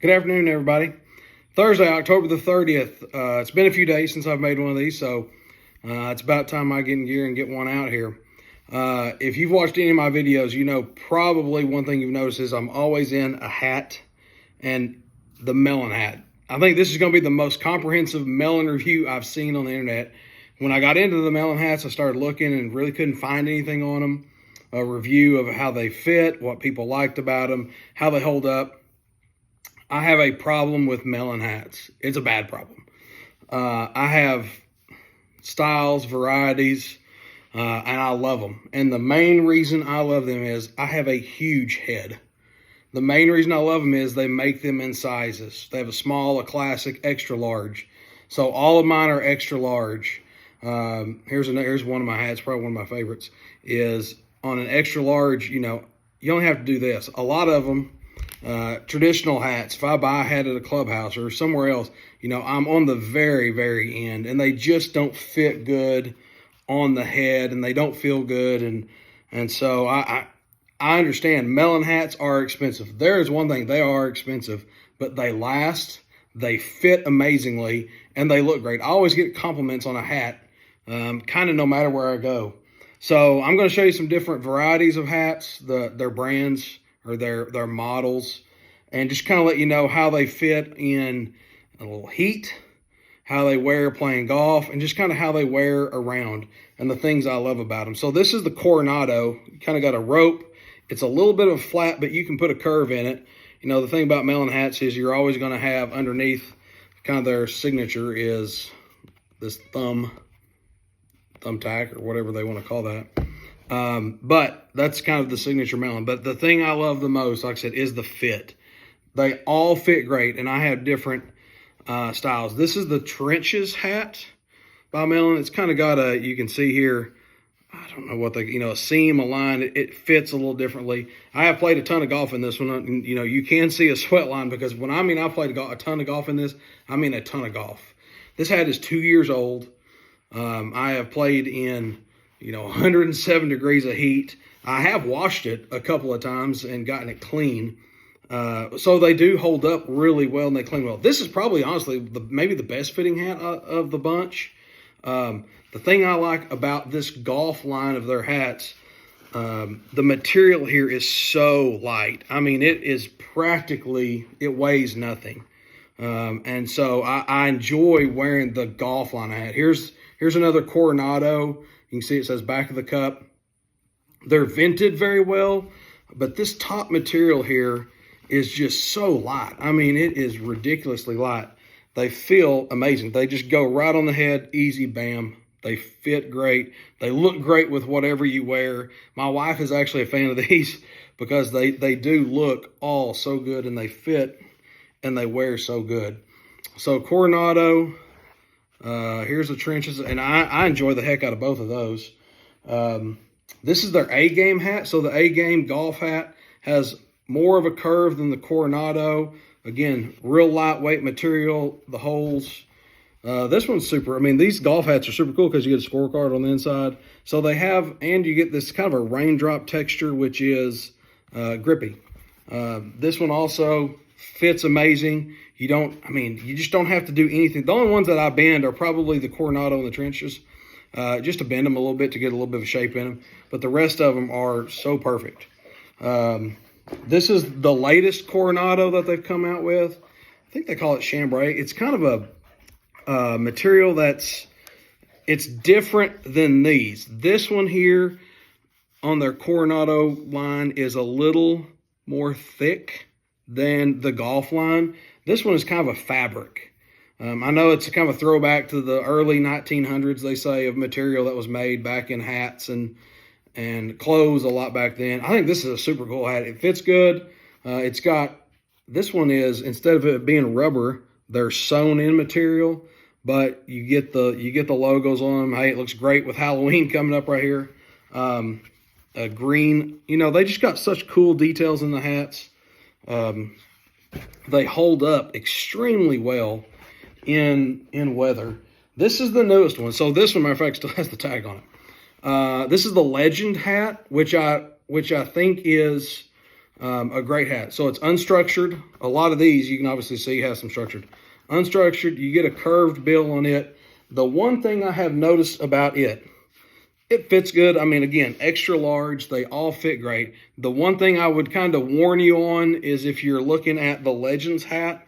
Good afternoon, everybody. Thursday, October the 30th. It's been a few days since I've made one of these, so it's about time I get in gear and get one out here. If you've watched any of my videos, you know probably one thing you've noticed is I'm always in a hat and the Melin hat. I think this is going to be the most comprehensive Melin review I've seen on the internet. When I got into the Melin hats, I started looking and really couldn't find anything on them. A review of how they fit, what people liked about them, how they hold up. I have a problem with Melin hats. It's a bad problem. I have styles, varieties, and I love them. And the main reason I love them is I have a huge head. The main reason I love them is they make them in sizes. They have a small, a classic, extra large. So all of mine are extra large. Here's one of my hats, probably one of my favorites, is on an extra large, you only have to do this. A lot of them, traditional hats, if I buy a hat at a clubhouse or somewhere else, I'm on the very, very end, and they just don't fit good on the head, and they don't feel good. And so I understand Melin hats are expensive. There is one thing, they are expensive, but they last, they fit amazingly, and they look great. I always get compliments on a hat, kind of no matter where I go. So I'm going to show you some different varieties of hats, their brands or their models, and just kind of let you know how they fit in a little heat, how they wear playing golf, and just kind of how they wear around and the things I love about them. So this is the Coronado. You kind of got a rope. It's a little bit of a flat, but you can put a curve in it. The thing about Melin hats is you're always going to have underneath kind of their signature is this thumbtack or whatever they want to call that. But that's kind of the signature Melin. But the thing I love the most, like I said, is the fit. They all fit great, and I have different styles. This is the Trenches hat by Melin. It's kind of got you can see here, I don't know what a seam, a line. It fits a little differently. I have played a ton of golf in this one. And, you can see a sweat line because when I mean I played a ton of golf in this, I mean a ton of golf. This hat is 2 years old. I have played in 107 degrees of heat. I have washed it a couple of times and gotten it clean. So they do hold up really well and they clean well. This is probably, honestly, maybe the best fitting hat of the bunch. The thing I like about this golf line of their hats, the material here is so light. I mean, it is practically, it weighs nothing. And so I enjoy wearing the golf line hat. Here's another Coronado. You can see it says back of the cup. They're vented very well, but this top material here is just so light. I mean, it is ridiculously light. They feel amazing. They just go right on the head, easy, bam. They fit great. They look great with whatever you wear. My wife is actually a fan of these because they do look all so good, and they fit and they wear so good. So Coronado, here's the Trenches, and I enjoy the heck out of both of those. This is their A-game hat. So the A-game golf hat has more of a curve than the Coronado. Again, real lightweight material, the holes. This one's super. I mean, these golf hats are super cool because you get a scorecard on the inside. So they have, and you get this kind of a raindrop texture, which is grippy. This one also fits amazing. You just don't have to do anything. The only ones that I bend are probably the Coronado and the Trenches, just to bend them a little bit to get a little bit of shape in them. But the rest of them are so perfect. This is the latest Coronado that they've come out with. I think they call it chambray. It's kind of a material it's different than these. This one here on their Coronado line is a little more thick than the golf line. This one is kind of a fabric. I know it's kind of a throwback to the early 1900s, they say, of material that was made back in hats and clothes a lot back then. I think this is a super cool hat. It fits good. This one is, instead of it being rubber, they're sewn in material, but you get the logos on them. Hey, it looks great with Halloween coming up right here. A green, they just got such cool details in the hats. They hold up extremely well in weather. This is the newest one. So this one, matter of fact, still has the tag on it. This is the Legend hat, which I think is a great hat. So it's unstructured. A lot of these you can obviously see have some structured. Unstructured, you get a curved bill on it. The one thing I have noticed about it, it fits good. I mean, again, extra large, they all fit great. The one thing I would kind of warn you on is if you're looking at the Legends hat,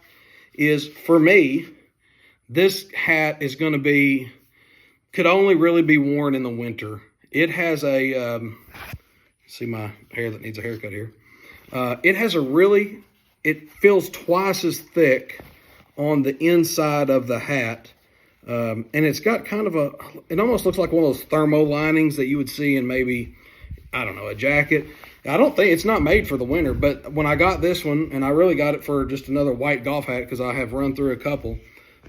is for me, this hat is going to be, could only really be worn in the winter. It has a, see my hair that needs a haircut here. It has a really, it feels twice as thick on the inside of the hat. And it's got kind of a, it almost looks like one of those thermo linings that you would see in maybe, I don't know, a jacket. I don't think, it's not made for the winter, but when I got this one, and I really got it for just another white golf hat because I have run through a couple,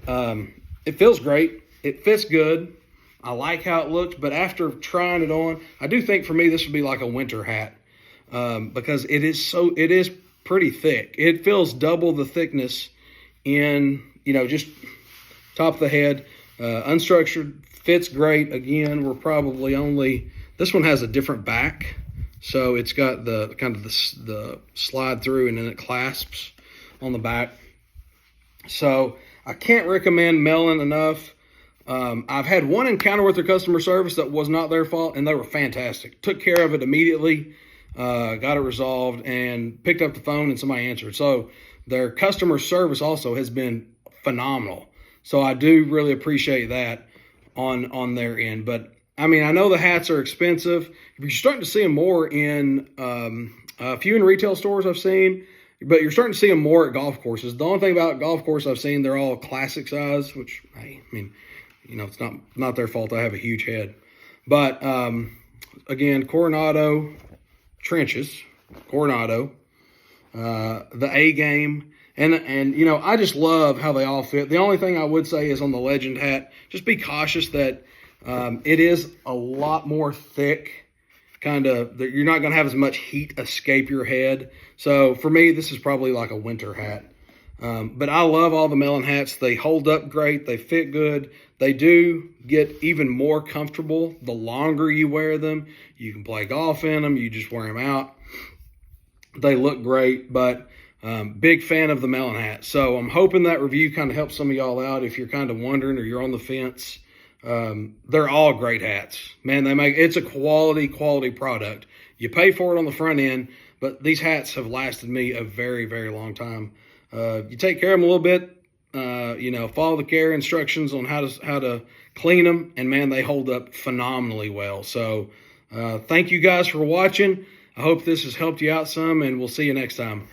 it feels great. It fits good. I like how it looks, but after trying it on, I do think for me this would be like a winter hat because it is pretty thick. It feels double the thickness in, you know, just top of the head. Unstructured, fits great. Again, we're probably only, this one has a different back, so it's got the kind of the slide through and then it clasps on the back. So I can't recommend Melin enough. I've had one encounter with their customer service that was not their fault, and they were fantastic. Took care of it immediately, got it resolved, and picked up the phone and somebody answered. So their customer service also has been phenomenal. So I do really appreciate that on their end. But I mean, I know the hats are expensive. You're starting to see them more in a few in retail stores I've seen, but you're starting to see them more at golf courses. The only thing about golf course I've seen, they're all classic size, which, hey, I mean, you know, it's not their fault. I have a huge head. But, again, Coronado trenches, Coronado, the A-game. And you know, I just love how they all fit. The only thing I would say is on the Legend hat, just be cautious that it is a lot more thick. Kind of, you're not going to have as much heat escape your head. So for me, this is probably like a winter hat. But I love all the Melin hats. They hold up great. They fit good. They do get even more comfortable the longer you wear them. You can play golf in them. You just wear them out. They look great, but big fan of the Melin hat. So I'm hoping that review kind of helps some of y'all out if you're kind of wondering or you're on the fence. They're all great hats. Man, it's a quality product. You pay for it on the front end, but these hats have lasted me a very, very long time. You take care of them a little bit, you know, follow the care instructions on how to clean them, and man, they hold up phenomenally well. So thank you guys for watching. I hope this has helped you out some, and we'll see you next time.